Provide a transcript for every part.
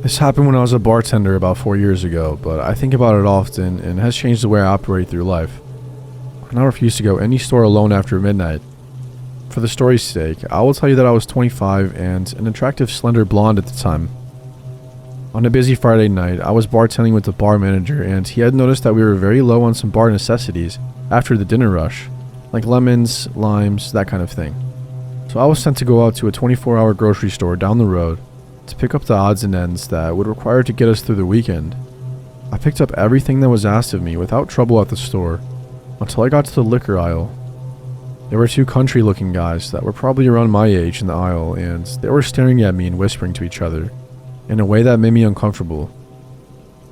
This happened when I was a bartender about 4 years ago, but I think about it often and it has changed the way I operate through life. I now refuse to go any store alone after midnight. For the story's sake, I will tell you that I was 25 and an attractive slender blonde at the time. On a busy Friday night, I was bartending with the bar manager and he had noticed that we were very low on some bar necessities after the dinner rush, like lemons, limes, that kind of thing. So I was sent to go out to a 24-hour grocery store down the road to pick up the odds and ends that would require to get us through the weekend. I picked up everything that was asked of me without trouble at the store until I got to the liquor aisle. There were two country-looking guys that were probably around my age in the aisle, and they were staring at me and whispering to each other in a way that made me uncomfortable,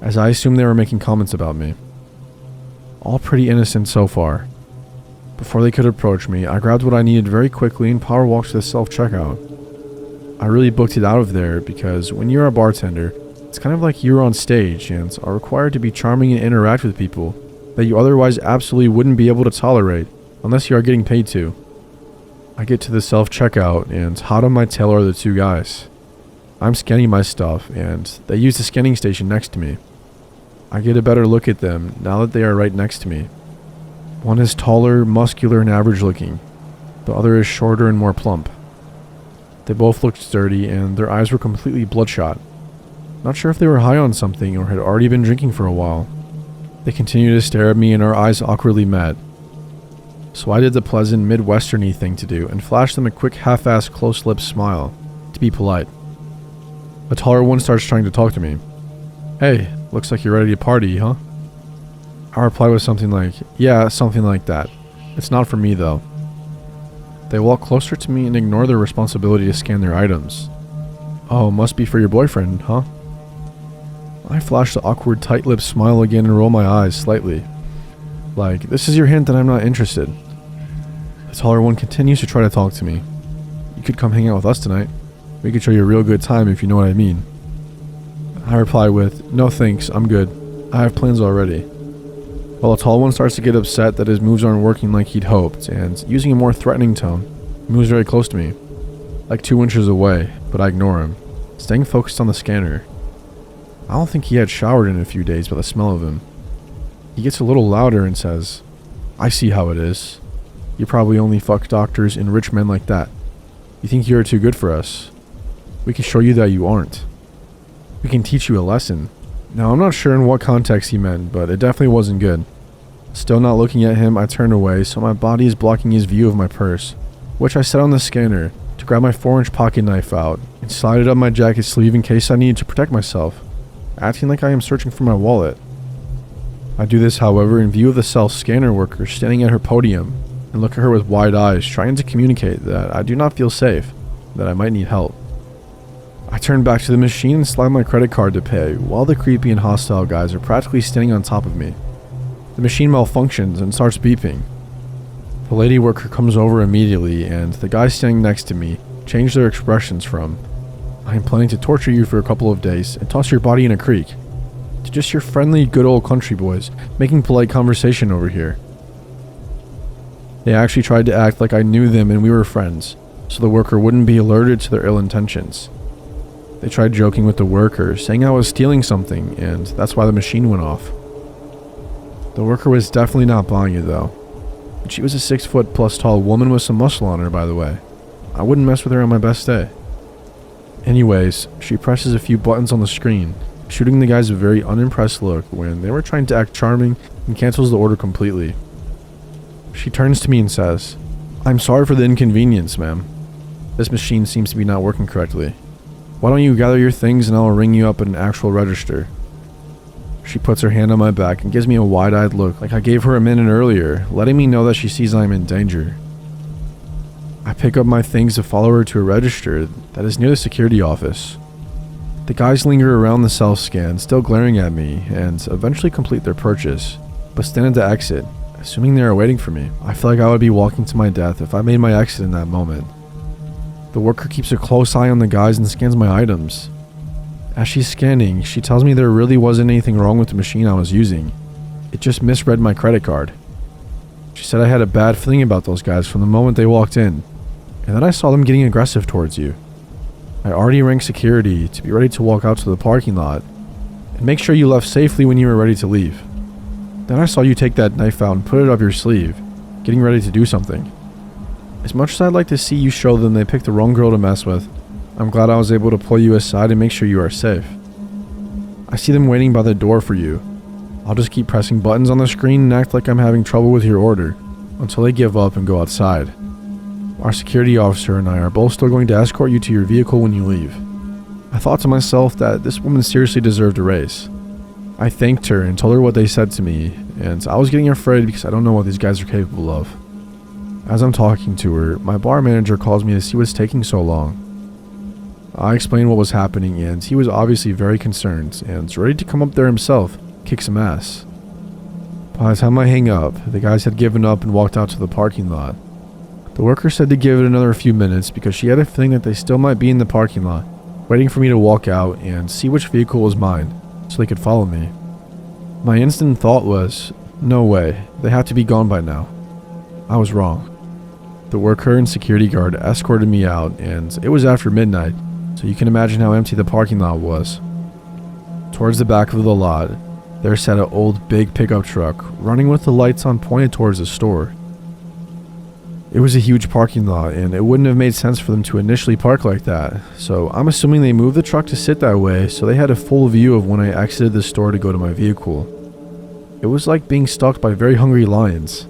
as I assumed they were making comments about me. All pretty innocent so far. Before they could approach me, I grabbed what I needed very quickly and power walked to the self-checkout. I really booked it out of there because when you're a bartender, it's kind of like you're on stage and are required to be charming and interact with people that you otherwise absolutely wouldn't be able to tolerate unless you are getting paid to. I get to the self-checkout and hot on my tail are the two guys. I'm scanning my stuff and they use the scanning station next to me. I get a better look at them now that they are right next to me. One is taller, muscular, and average looking. The other is shorter and more plump. They both looked dirty and their eyes were completely bloodshot. Not sure if they were high on something or had already been drinking for a while. They continued to stare at me and our eyes awkwardly met. So I did the pleasant Midwestern-y thing to do and flashed them a quick half-assed close-lipped smile to be polite. The taller one starts trying to talk to me. "Hey, looks like you're ready to party, huh?" I reply with something like, "Yeah, something like that. It's not for me though." They walk closer to me and ignore their responsibility to scan their items. "Oh, must be for your boyfriend, huh?" I flash the awkward tight-lipped smile again and roll my eyes slightly. Like, this is your hint that I'm not interested. The taller one continues to try to talk to me. "You could come hang out with us tonight. We could show you a real good time if you know what I mean." I reply with, "No thanks, I'm good. I have plans already." While the tall one starts to get upset that his moves aren't working like he'd hoped, and using a more threatening tone, he moves very close to me, like 2 inches away, but I ignore him, staying focused on the scanner. I don't think he had showered in a few days by the smell of him. He gets a little louder and says, "I see how it is. You probably only fuck doctors and rich men like that. You think you're too good for us. We can show you that you aren't. We can teach you a lesson." Now, I'm not sure in what context he meant, but it definitely wasn't good. Still not looking at him, I turn away so my body is blocking his view of my purse, which I set on the scanner to grab my 4-inch pocket knife out and slide it up my jacket sleeve in case I needed to protect myself, acting like I am searching for my wallet. I do this, however, in view of the self-scanner worker standing at her podium and look at her with wide eyes, trying to communicate that I do not feel safe, that I might need help. I turn back to the machine and slide my credit card to pay, while the creepy and hostile guys are practically standing on top of me. The machine malfunctions and starts beeping. The lady worker comes over immediately, and the guys standing next to me change their expressions from, "I am planning to torture you for a couple of days and toss your body in a creek," to just your friendly, good old country boys making polite conversation over here. They actually tried to act like I knew them and we were friends, so the worker wouldn't be alerted to their ill intentions. They tried joking with the worker, saying I was stealing something, and that's why the machine went off. The worker was definitely not buying it though. She was a 6-foot+ tall woman with some muscle on her, by the way. I wouldn't mess with her on my best day. Anyways, she presses a few buttons on the screen, shooting the guys a very unimpressed look when they were trying to act charming, and cancels the order completely. She turns to me and says, "I'm sorry for the inconvenience, ma'am. This machine seems to be not working correctly. Why don't you gather your things and I'll ring you up at an actual register." She puts her hand on my back and gives me a wide-eyed look like I gave her a minute earlier, letting me know that she sees I am in danger. I pick up my things to follow her to a register that is near the security office. The guys linger around the self-scan, still glaring at me, and eventually complete their purchase, but stand at the exit, assuming they are waiting for me. I feel like I would be walking to my death if I made my exit in that moment. The worker keeps a close eye on the guys and scans my items. As she's scanning, she tells me there really wasn't anything wrong with the machine I was using. It just misread my credit card. She said I had a bad feeling about those guys from the moment they walked in, and that I saw them getting aggressive towards you. I already rang security to be ready to walk out to the parking lot and make sure you left safely when you were ready to leave. Then I saw you take that knife out and put it up your sleeve, getting ready to do something. As much as I'd like to see you show them they picked the wrong girl to mess with, I'm glad I was able to pull you aside and make sure you are safe. I see them waiting by the door for you. I'll just keep pressing buttons on the screen and act like I'm having trouble with your order until they give up and go outside. Our security officer and I are both still going to escort you to your vehicle when you leave. I thought to myself that this woman seriously deserved a raise. I thanked her and told her what they said to me, and I was getting afraid because I don't know what these guys are capable of. As I'm talking to her, my bar manager calls me to see what's taking so long. I explained what was happening, and he was obviously very concerned and ready to come up there himself, kick some ass. By the time I hang up, the guys had given up and walked out to the parking lot. The worker said to give it another few minutes because she had a feeling that they still might be in the parking lot, waiting for me to walk out and see which vehicle was mine, so they could follow me. My instant thought was, no way, they had to be gone by now. I was wrong. The worker and security guard escorted me out, and it was after midnight, so you can imagine how empty the parking lot was. Towards the back of the lot, there sat an old big pickup truck running with the lights on pointed towards the store. It was a huge parking lot, and it wouldn't have made sense for them to initially park like that, so I'm assuming they moved the truck to sit that way so they had a full view of when I exited the store to go to my vehicle. It was like being stalked by very hungry lions.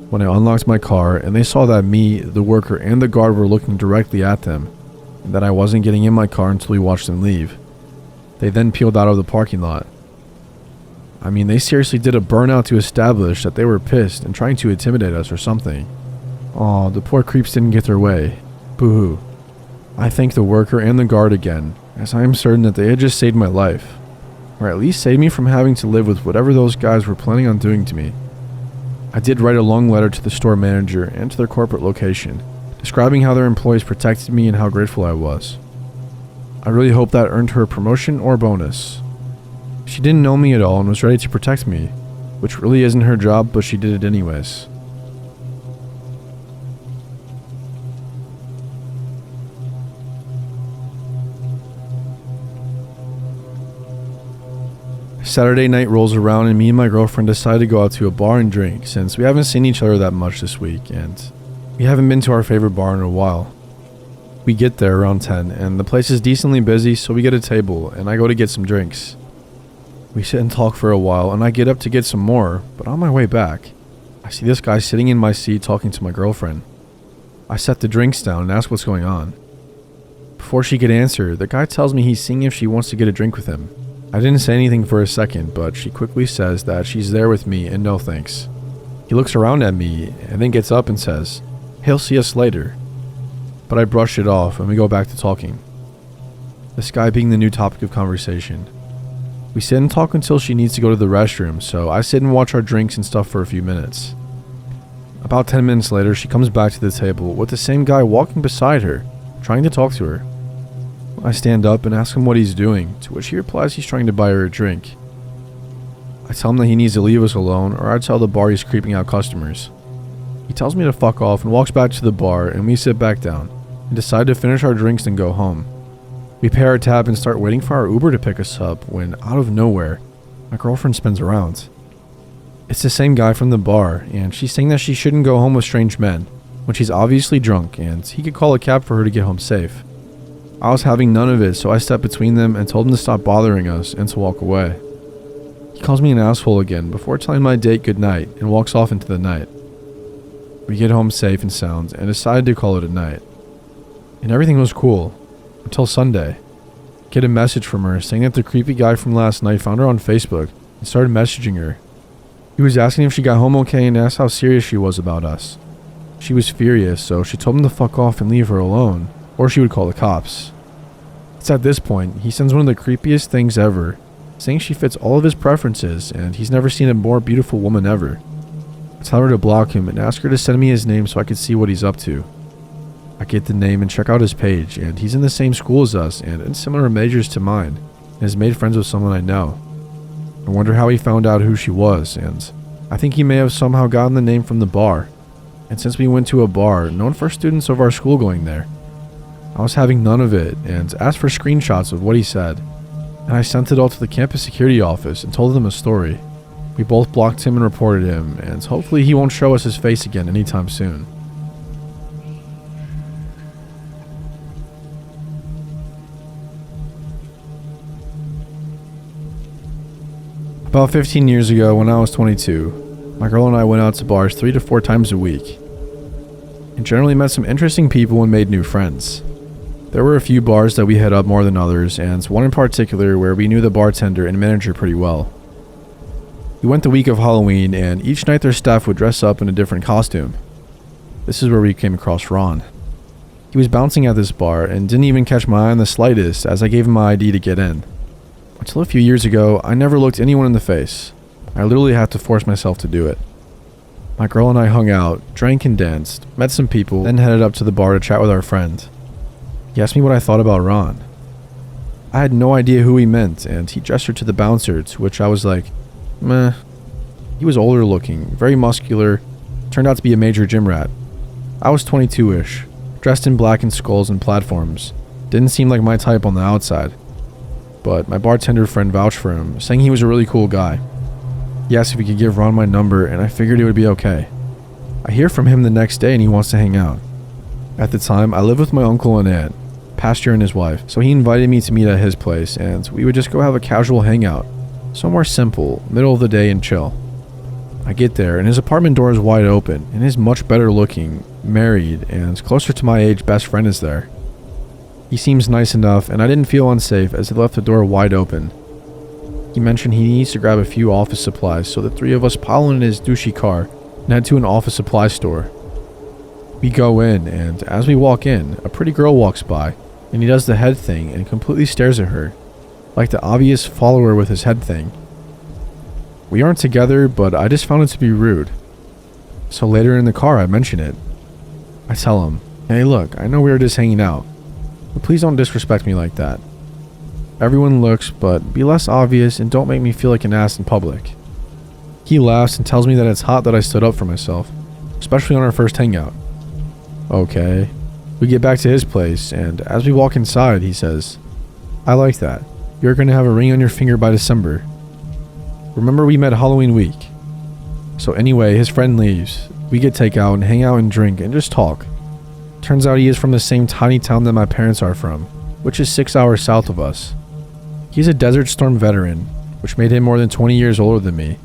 When I unlocked my car and they saw that me, the worker, and the guard were looking directly at them, and that I wasn't getting in my car until we watched them leave, they then peeled out of the parking lot. I mean, they seriously did a burnout to establish that they were pissed and trying to intimidate us or something. Aw, the poor creeps didn't get their way. Boo-hoo. I thank the worker and the guard again, as I am certain that they had just saved my life, or at least saved me from having to live with whatever those guys were planning on doing to me. I did write a long letter to the store manager and to their corporate location, describing how their employees protected me and how grateful I was. I really hope that earned her a promotion or bonus. She didn't know me at all and was ready to protect me, which really isn't her job, but she did it anyways. Saturday night rolls around and me and my girlfriend decide to go out to a bar and drink since we haven't seen each other that much this week and we haven't been to our favorite bar in a while. We get there around 10 and the place is decently busy, so we get a table and I go to get some drinks. We sit and talk for a while and I get up to get some more, but on my way back, I see this guy sitting in my seat talking to my girlfriend. I set the drinks down and ask what's going on. Before she could answer, the guy tells me he's seeing if she wants to get a drink with him. I didn't say anything for a second, but she quickly says that she's there with me and no thanks. He looks around at me and then gets up and says, "He'll see us later." But I brush it off and we go back to talking. This guy being the new topic of conversation. We sit and talk until she needs to go to the restroom, so I sit and watch our drinks and stuff for a few minutes. About 10 minutes later, she comes back to the table with the same guy walking beside her, trying to talk to her. I stand up and ask him what he's doing, to which he replies he's trying to buy her a drink. I tell him that he needs to leave us alone or I tell the bar he's creeping out customers. He tells me to fuck off and walks back to the bar and we sit back down and decide to finish our drinks and go home. We pay our tab and start waiting for our Uber to pick us up when, out of nowhere, my girlfriend spins around. It's the same guy from the bar and she's saying that she shouldn't go home with strange men when she's obviously drunk and he could call a cab for her to get home safe. I was having none of it, so I stepped between them and told him to stop bothering us and to walk away. He calls me an asshole again before telling my date goodnight and walks off into the night. We get home safe and sound and decide to call it a night. And everything was cool, until Sunday. Get a message from her saying that the creepy guy from last night found her on Facebook and started messaging her. He was asking if she got home okay and asked how serious she was about us. She was furious, so she told him to fuck off and leave her alone, or she would call the cops. It's at this point, he sends one of the creepiest things ever, saying she fits all of his preferences and he's never seen a more beautiful woman ever. I tell her to block him and ask her to send me his name so I could see what he's up to. I get the name and check out his page, and he's in the same school as us and in similar majors to mine, and has made friends with someone I know. I wonder how he found out who she was, and I think he may have somehow gotten the name from the bar, and since we went to a bar known for students of our school going there. I was having none of it and asked for screenshots of what he said, and I sent it all to the campus security office and told them a story. We both blocked him and reported him, and hopefully he won't show us his face again anytime soon. About 15 years ago, when I was 22, my girl and I went out to bars 3 to 4 times a week, and generally met some interesting people and made new friends. There were a few bars that we hit up more than others, and one in particular where we knew the bartender and manager pretty well. We went the week of Halloween, and each night their staff would dress up in a different costume. This is where we came across Ron. He was bouncing at this bar and didn't even catch my eye in the slightest as I gave him my ID to get in. Until a few years ago, I never looked anyone in the face. I literally had to force myself to do it. My girl and I hung out, drank and danced, met some people, then headed up to the bar to chat with our friend. He asked me what I thought about Ron. I had no idea who he meant, and he gestured to the bouncer, to which I was like, meh. He was older looking, very muscular, turned out to be a major gym rat. I was 22-ish, dressed in black and skulls and platforms. Didn't seem like my type on the outside. But my bartender friend vouched for him, saying he was a really cool guy. He asked if he could give Ron my number, and I figured it would be okay. I hear from him the next day and he wants to hang out. At the time, I lived with my uncle and aunt, pastor and his wife, so he invited me to meet at his place, and we would just go have a casual hangout. Somewhere simple, middle of the day and chill. I get there, and his apartment door is wide open, and his much better looking, married, and closer to my age best friend is there. He seems nice enough, and I didn't feel unsafe as he left the door wide open. He mentioned he needs to grab a few office supplies, so the three of us pile in his douchey car and head to an office supply store. We go in, and as we walk in, a pretty girl walks by, and he does the head thing and completely stares at her, like the obvious follower with his head thing. We aren't together, but I just found it to be rude. So later in the car, I mention it. I tell him, hey look, I know we were just hanging out, but please don't disrespect me like that. Everyone looks, but be less obvious and don't make me feel like an ass in public. He laughs and tells me that it's hot that I stood up for myself, especially on our first hangout. Okay. We get back to his place, and as we walk inside, he says, I like that. You're gonna have a ring on your finger by December. Remember we met Halloween week. So anyway, his friend leaves. We get takeout and hang out and drink and just talk. Turns out he is from the same tiny town that my parents are from, which is 6 hours south of us. He's a Desert Storm veteran, which made him more than 20 years older than me,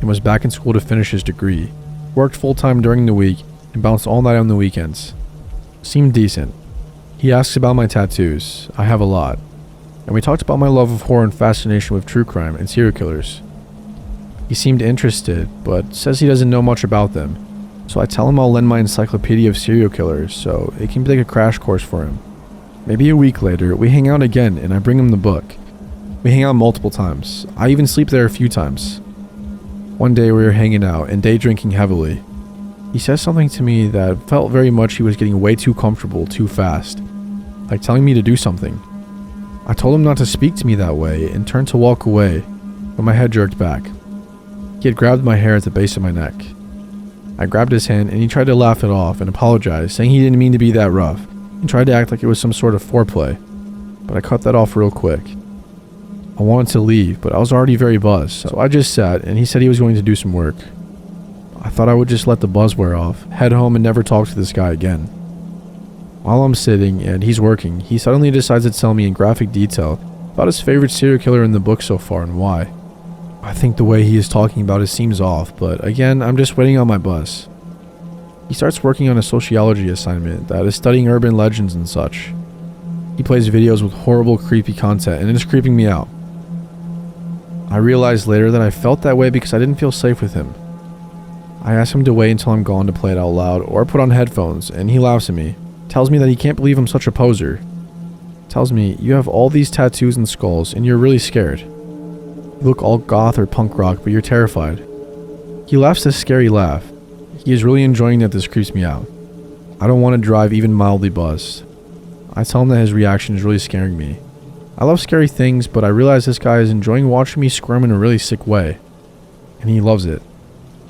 and was back in school to finish his degree. Worked full-time during the week and bounced all night on the weekends. Seemed decent. He asks about my tattoos. I have a lot. And we talked about my love of horror and fascination with true crime and serial killers. He seemed interested, but says he doesn't know much about them. So I tell him I'll lend my encyclopedia of serial killers so it can be like a crash course for him. Maybe a week later, we hang out again and I bring him the book. We hang out multiple times. I even sleep there a few times. One day we were hanging out and day drinking heavily. He says something to me that felt very much he was getting way too comfortable too fast, like telling me to do something. I told him not to speak to me that way and turned to walk away, but my head jerked back. He had grabbed my hair at the base of my neck. I grabbed his hand and he tried to laugh it off and apologize, saying he didn't mean to be that rough, and tried to act like it was some sort of foreplay, but I cut that off real quick. I wanted to leave, but I was already very buzzed, so I just sat and he said he was going to do some work. I thought I would just let the buzz wear off, head home and never talk to this guy again. While I'm sitting and he's working, he suddenly decides to tell me in graphic detail about his favorite serial killer in the book so far and why. I think the way he is talking about it seems off, but again, I'm just waiting on my buzz. He starts working on a sociology assignment that is studying urban legends and such. He plays videos with horrible, creepy content, and it is creeping me out. I realized later that I felt that way because I didn't feel safe with him. I asked him to wait until I'm gone to play it out loud or put on headphones, and he laughs at me. Tells me that he can't believe I'm such a poser. Tells me, you have all these tattoos and skulls, and you're really scared. You look all goth or punk rock, but you're terrified. He laughs this scary laugh. He is really enjoying that this creeps me out. I don't want to drive even mildly buzzed. I tell him that his reaction is really scaring me. I love scary things, but I realize this guy is enjoying watching me squirm in a really sick way. And he loves it.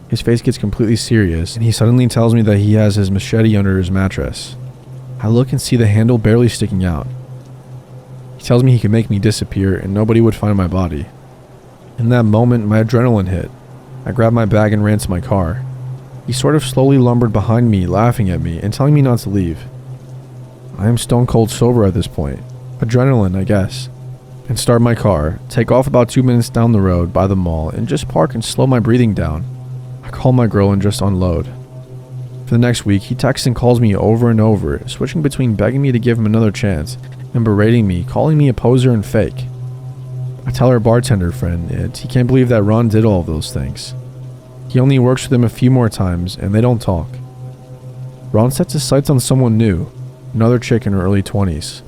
His face gets completely serious, and he suddenly tells me that he has his machete under his mattress. I look and see the handle barely sticking out. He tells me he could make me disappear and nobody would find my body. In that moment, my adrenaline hit. I grabbed my bag and ran to my car. He sort of slowly lumbered behind me, laughing at me and telling me not to leave. I am stone cold sober at this point. Adrenaline, I guess. And start my car, take off about 2 minutes down the road by the mall, and just park and slow my breathing down. I call my girl and just unload. For the next week, he texts and calls me over and over, switching between begging me to give him another chance and berating me, calling me a poser and fake. I tell our bartender friend, and he can't believe that Ron did all of those things. He only works with him a few more times, and they don't talk. Ron sets his sights on someone new, another chick in her early 20s.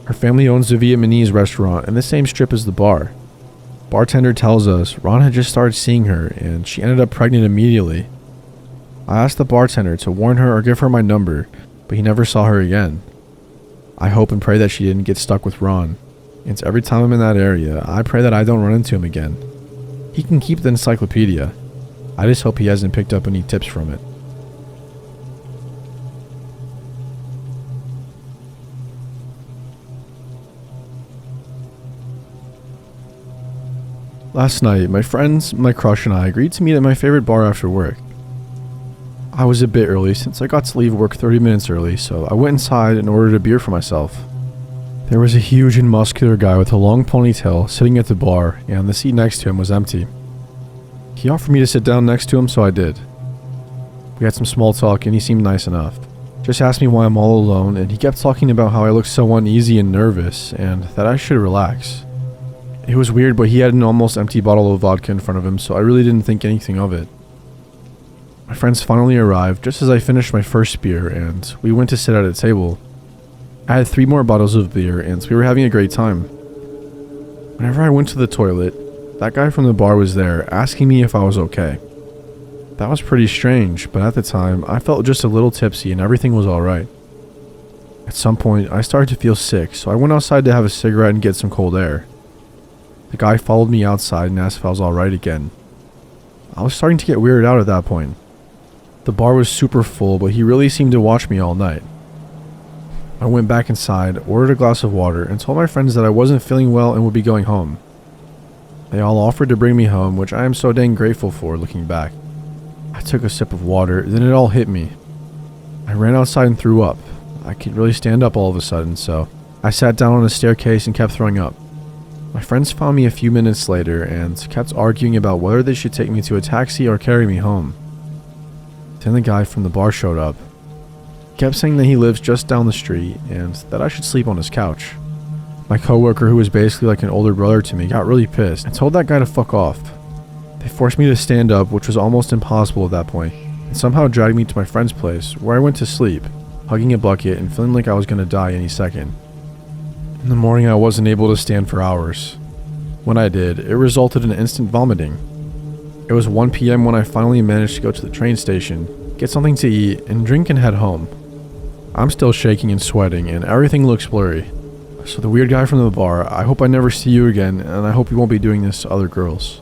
Her family owns a Vietnamese restaurant in the same strip as the bar. Bartender tells us Ron had just started seeing her, and she ended up pregnant immediately. I asked the bartender to warn her or give her my number, but he never saw her again. I hope and pray that she didn't get stuck with Ron, and every time I'm in that area, I pray that I don't run into him again. He can keep the encyclopedia. I just hope he hasn't picked up any tips from it. Last night, my friends, my crush, and I agreed to meet at my favorite bar after work. I was a bit early since I got to leave work 30 minutes early, so I went inside and ordered a beer for myself. There was a huge and muscular guy with a long ponytail sitting at the bar, and the seat next to him was empty. He offered me to sit down next to him, so I did. We had some small talk and he seemed nice enough. Just asked me why I'm all alone, and he kept talking about how I looked so uneasy and nervous, and that I should relax. It was weird, but he had an almost empty bottle of vodka in front of him, so I really didn't think anything of it. My friends finally arrived just as I finished my first beer, and we went to sit at a table. I had 3 more bottles of beer, and we were having a great time. Whenever I went to the toilet, that guy from the bar was there, asking me if I was okay. That was pretty strange, but at the time, I felt just a little tipsy and everything was alright. At some point, I started to feel sick, so I went outside to have a cigarette and get some cold air. The guy followed me outside and asked if I was alright again. I was starting to get weirded out at that point. The bar was super full, but he really seemed to watch me all night. I went back inside, ordered a glass of water, and told my friends that I wasn't feeling well and would be going home. They all offered to bring me home, which I am so dang grateful for looking back. I took a sip of water, then it all hit me. I ran outside and threw up. I could really stand up all of a sudden, so I sat down on a staircase and kept throwing up. My friends found me a few minutes later and kept arguing about whether they should take me to a taxi or carry me home. Then the guy from the bar showed up. He kept saying that he lives just down the street and that I should sleep on his couch. My coworker, who was basically like an older brother to me, got really pissed and told that guy to fuck off. They forced me to stand up, which was almost impossible at that point, and somehow dragged me to my friend's place, where I went to sleep, hugging a bucket and feeling like I was going to die any second. In the morning, I wasn't able to stand for hours. When I did, it resulted in instant vomiting. It was 1 p.m. when I finally managed to go to the train station, get something to eat, and drink and head home. I'm still shaking and sweating, and everything looks blurry. So the weird guy from the bar, I hope I never see you again, and I hope you won't be doing this to other girls.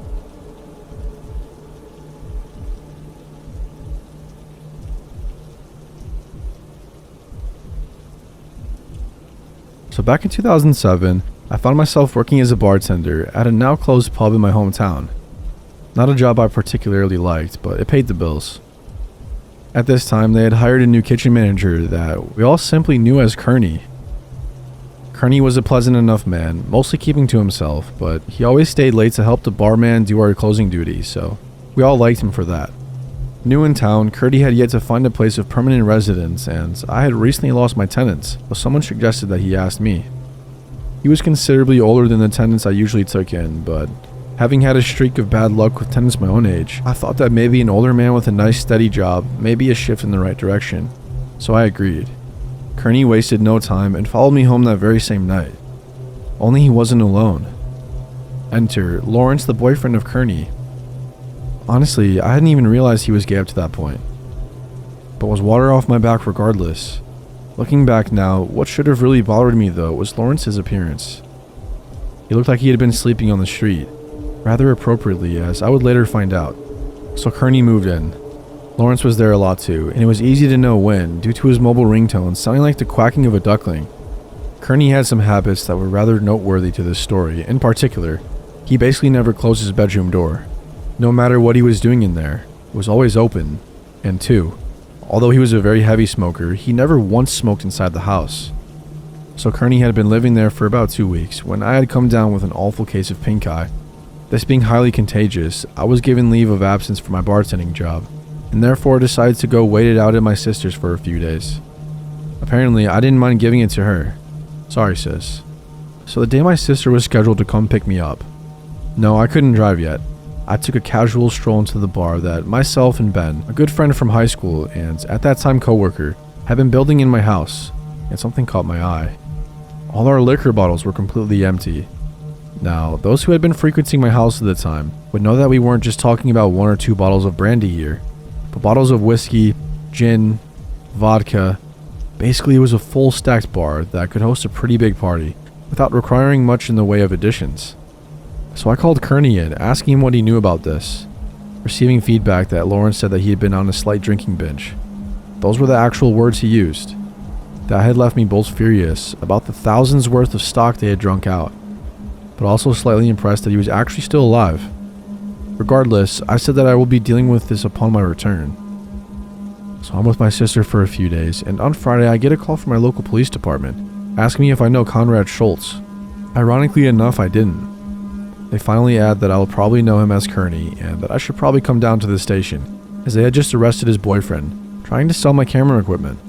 So back in 2007, I found myself working as a bartender at a now closed pub in my hometown. Not a job I particularly liked, but it paid the bills. At this time, they had hired a new kitchen manager that we all simply knew as Kearney. Kearney was a pleasant enough man, mostly keeping to himself, but he always stayed late to help the barman do our closing duties, so we all liked him for that. New in town, Kearney had yet to find a place of permanent residence, and I had recently lost my tenants, so someone suggested that he asked me. He was considerably older than the tenants I usually took in, but having had a streak of bad luck with tenants my own age, I thought that maybe an older man with a nice steady job may be a shift in the right direction, so I agreed. Kearney wasted no time and followed me home that very same night. Only he wasn't alone. Enter Lawrence, the boyfriend of Kearney. Honestly, I hadn't even realized he was gay up to that point, but was water off my back regardless. Looking back now, what should have really bothered me though was Lawrence's appearance. He looked like he had been sleeping on the street, rather appropriately as I would later find out. So Kearney moved in. Lawrence was there a lot too, and it was easy to know when, due to his mobile ringtone sounding like the quacking of a duckling. Kearney had some habits that were rather noteworthy to this story. In particular, he basically never closed his bedroom door. No matter what he was doing in there, it was always open. And 2, although he was a very heavy smoker, he never once smoked inside the house. So Kearney had been living there for about 2 weeks when I had come down with an awful case of pink eye. This being highly contagious, I was given leave of absence for my bartending job, and therefore decided to go wait it out at my sister's for a few days. Apparently, I didn't mind giving it to her. Sorry, sis. So the day my sister was scheduled to come pick me up. No, I couldn't drive yet. I took a casual stroll into the bar that myself and Ben, a good friend from high school and at that time co-worker, had been building in my house, and something caught my eye. All our liquor bottles were completely empty. Now, those who had been frequenting my house at the time would know that we weren't just talking about 1 or 2 bottles of brandy here, but bottles of whiskey, gin, vodka. Basically, it was a full stacked bar that could host a pretty big party without requiring much in the way of additions. So I called Kearney in, asking him what he knew about this, receiving feedback that Lawrence said that he had been on a slight drinking binge. Those were the actual words he used. That had left me both furious about the thousands worth of stock they had drunk out, but also slightly impressed that he was actually still alive. Regardless, I said that I will be dealing with this upon my return. So I'm with my sister for a few days, and on Friday I get a call from my local police department, asking me if I know Conrad Schultz. Ironically enough, I didn't. They finally add that I will probably know him as Kearney, and that I should probably come down to the station, as they had just arrested his boyfriend, trying to sell my camera equipment.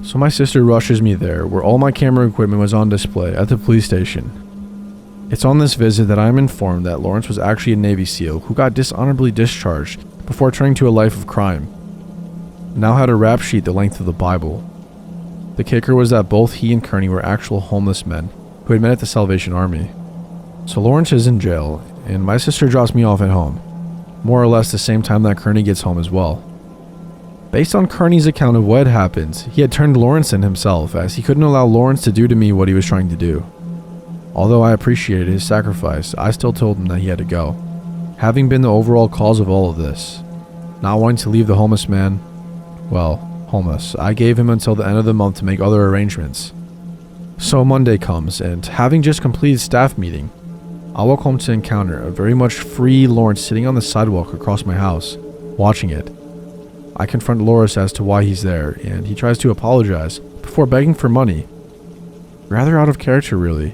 So my sister rushes me there, where all my camera equipment was on display at the police station. It's on this visit that I am informed that Lawrence was actually a Navy SEAL who got dishonorably discharged before turning to a life of crime. Now had a rap sheet the length of the Bible. The kicker was that both he and Kearney were actual homeless men who had met at the Salvation Army. So Lawrence is in jail, and my sister drops me off at home, more or less the same time that Kearney gets home as well. Based on Kearney's account of what had happened, he had turned Lawrence in himself, as he couldn't allow Lawrence to do to me what he was trying to do. Although I appreciated his sacrifice, I still told him that he had to go, having been the overall cause of all of this. Not wanting to leave the homeless man, homeless, I gave him until the end of the month to make other arrangements. So Monday comes, and having just completed staff meeting, I walk home to encounter a very much free Lawrence sitting on the sidewalk across my house, watching it. I confront Lawrence as to why he's there, and he tries to apologize before begging for money. Rather out of character, really.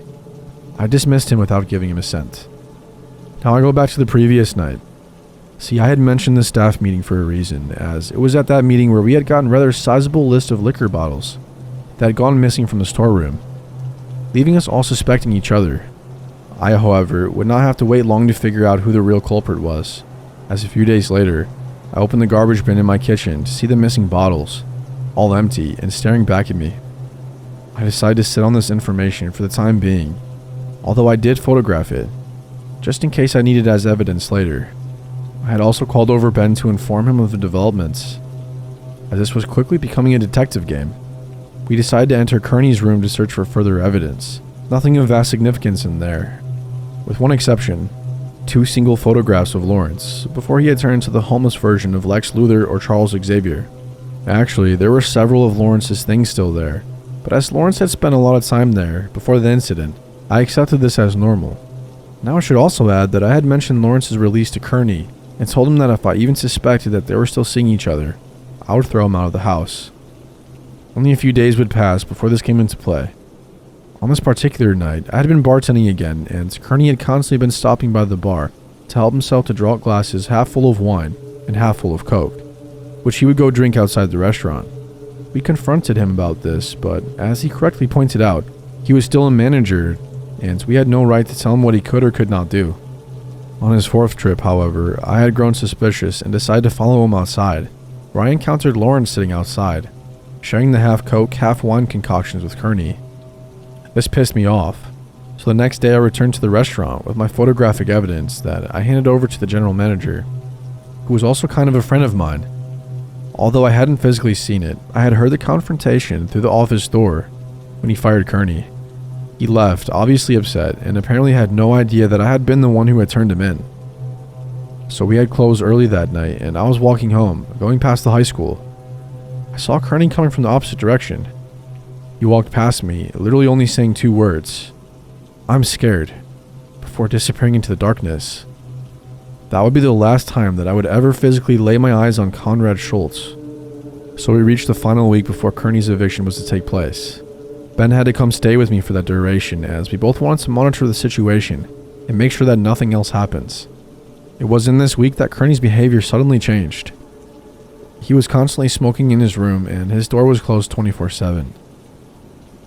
I dismissed him without giving him a cent. Now I go back to the previous night. See, I had mentioned the staff meeting for a reason, as it was at that meeting where we had gotten a rather sizable list of liquor bottles that had gone missing from the storeroom, leaving us all suspecting each other. I, however, would not have to wait long to figure out who the real culprit was, as a few days later, I opened the garbage bin in my kitchen to see the missing bottles, all empty and staring back at me. I decided to sit on this information for the time being, although I did photograph it, just in case I needed it as evidence later. I had also called over Ben to inform him of the developments, as this was quickly becoming a detective game. We decided to enter Kearney's room to search for further evidence. Nothing of vast significance in there, with one exception, 2 single photographs of Lawrence, before he had turned into the homeless version of Lex Luthor or Charles Xavier. Actually, there were several of Lawrence's things still there, but as Lawrence had spent a lot of time there before the incident, I accepted this as normal. Now I should also add that I had mentioned Lawrence's release to Kearney, and told him that if I even suspected that they were still seeing each other, I would throw him out of the house. Only a few days would pass before this came into play. On this particular night, I had been bartending again, and Kearney had constantly been stopping by the bar to help himself to draught glasses half full of wine and half full of Coke, which he would go drink outside the restaurant. We confronted him about this, but as he correctly pointed out, he was still a manager, and we had no right to tell him what he could or could not do. On his 4th trip, however, I had grown suspicious and decided to follow him outside, where I encountered Lawrence sitting outside, sharing the half Coke, half wine concoctions with Kearney. This pissed me off, so the next day I returned to the restaurant with my photographic evidence that I handed over to the general manager, who was also kind of a friend of mine. Although I hadn't physically seen it, I had heard the confrontation through the office door when he fired Kearney. He left, obviously upset, and apparently had no idea that I had been the one who had turned him in. So we had closed early that night, and I was walking home, going past the high school. I saw Kearney coming from the opposite direction. He walked past me, literally only saying 2 words. "I'm scared," before disappearing into the darkness. That would be the last time that I would ever physically lay my eyes on Conrad Schultz. So we reached the final week before Kearney's eviction was to take place. Ben had to come stay with me for that duration, as we both wanted to monitor the situation and make sure that nothing else happens. It was in this week that Kearney's behavior suddenly changed. He was constantly smoking in his room, and his door was closed 24/7.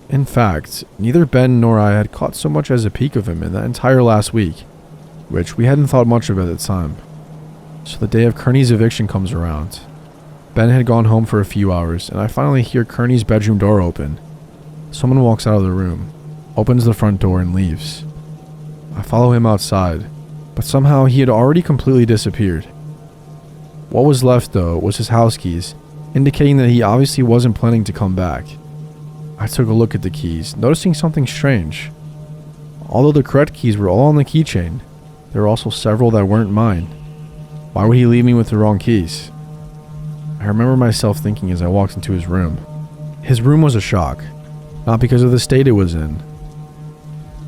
In fact, neither Ben nor I had caught so much as a peek of him in that entire last week, which we hadn't thought much of at the time. So the day of Kearney's eviction comes around. Ben had gone home for a few hours, and I finally hear Kearney's bedroom door open. Someone walks out of the room, opens the front door, and leaves. I follow him outside, but somehow he had already completely disappeared. What was left, though, was his house keys, indicating that he obviously wasn't planning to come back. I took a look at the keys, noticing something strange. Although the correct keys were all on the keychain, there were also several that weren't mine. Why would he leave me with the wrong keys? I remember myself thinking as I walked into his room. His room was a shock, not because of the state it was in.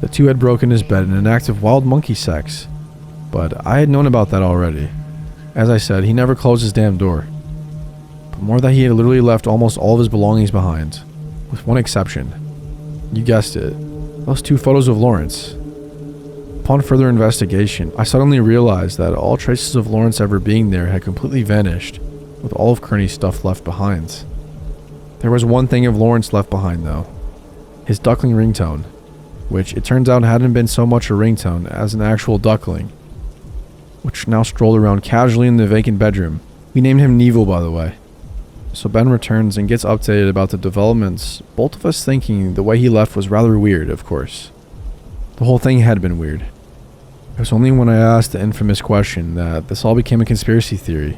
The two had broken his bed in an act of wild monkey sex, but I had known about that already. As I said, he never closed his damn door. But more that he had literally left almost all of his belongings behind, with one exception. You guessed it, those 2 photos of Lawrence. Upon further investigation, I suddenly realized that all traces of Lawrence ever being there had completely vanished, with all of Kearney's stuff left behind. There was one thing of Lawrence left behind though, his duckling ringtone, which it turns out hadn't been so much a ringtone as an actual duckling, which now strolled around casually in the vacant bedroom. We named him Neville, by the way. So Ben returns and gets updated about the developments, both of us thinking the way he left was rather weird, of course. The whole thing had been weird. It was only when I asked the infamous question that this all became a conspiracy theory.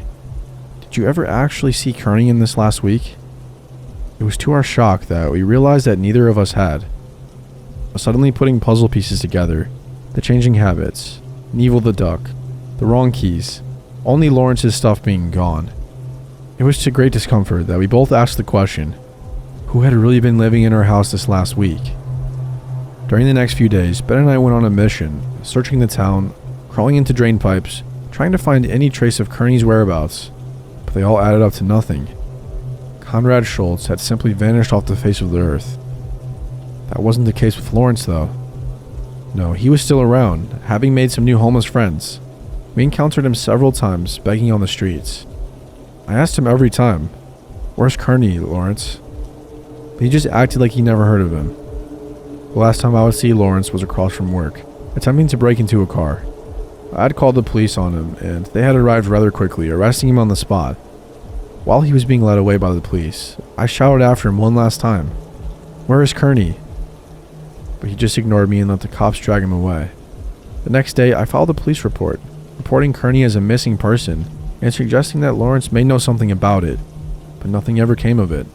Did you ever actually see Kearney in this last week? It was to our shock that we realized that neither of us had. Suddenly putting puzzle pieces together, the changing habits, Neville the duck, the wrong keys, only Lawrence's stuff being gone. It was to great discomfort that we both asked the question, who had really been living in our house this last week? During the next few days, Ben and I went on a mission, searching the town, crawling into drain pipes, trying to find any trace of Kearney's whereabouts, but they all added up to nothing. Conrad Schultz had simply vanished off the face of the earth. That wasn't the case with Lawrence, though. No, he was still around, having made some new homeless friends. We encountered him several times, begging on the streets. I asked him every time, "Where's Kearney, Lawrence?" But he just acted like he never heard of him. The last time I would see Lawrence was across from work, attempting to break into a car. I had called the police on him, and they had arrived rather quickly, arresting him on the spot. While he was being led away by the police, I shouted after him one last time, "Where is Kearney?" But he just ignored me and let the cops drag him away. The next day, I filed a police report, reporting Kearney as a missing person and suggesting that Lawrence may know something about it, but nothing ever came of it.